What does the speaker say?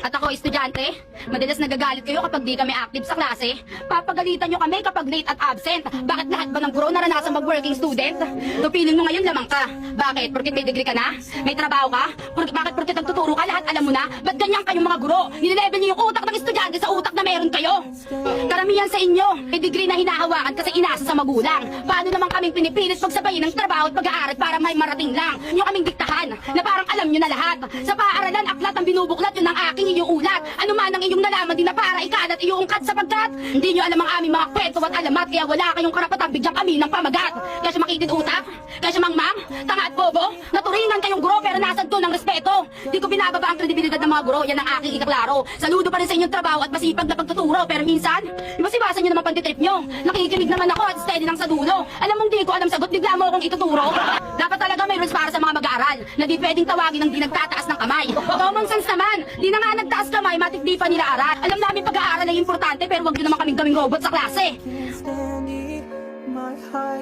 At ako, estudyante, madalas nagagalit kayo kapag di kami active sa klase. Papagalitan nyo kami kapag late at absent. Bakit lahat ba ng guro naranasan mag-working student? Tupiling mo ngayon lamang ka. Bakit? Porkit may degree ka na? May trabaho ka? Bakit porkit nagtuturo ka? Lahat alam mo na? Ba't ganyan kayong mga guro? Nilevel niyo yung utak ng estudyante sa utak na meron kayo. Karamihan sa inyo, may degree na hinahawakan kasi inasa sa magulang. Paano naman kaming pinipilit pagsabayin ng trabaho at pag-aaral para may marating lang? Yung kaming diktahan, na parang alam nyo na lahat. Sa paaralan, aklat ang binubuklat, yun ang aking iuulat. Ano man ang inyong nalaman din na para ikalat iuungkat sapagkat hindi nyo alam ang aming mga kwento at alamat kaya wala kayong karapatang bigyan kami ng pamagat. Kaya siya makitid utak, kaya siya mangmang, tanga at bobo, naturingan kayong guro pero nasad to ng respeto. Di ko binababa ang kredibilidad ng mga guro, yan ang aking ikaklaro. Saludo pa rin sa inyong trabaho at masipag na pagtuturo pero minsan, ibasibasan nyo naman pantitrip nyo. Nakikinig naman ako at steady lang sa dulo. Alam mong di ko alam sagot, bigla mo akong ituturo. Dapat talaga may rules para sa mga mag-aaral na di pwedeng tawagin ng di nagtataas ng kamay. Common sense naman, di na nga nagtaas kamay, matik di pa nila aral. Alam namin pag-aaral ay importante pero wag nyo naman kaming gawing robot sa klase. My heart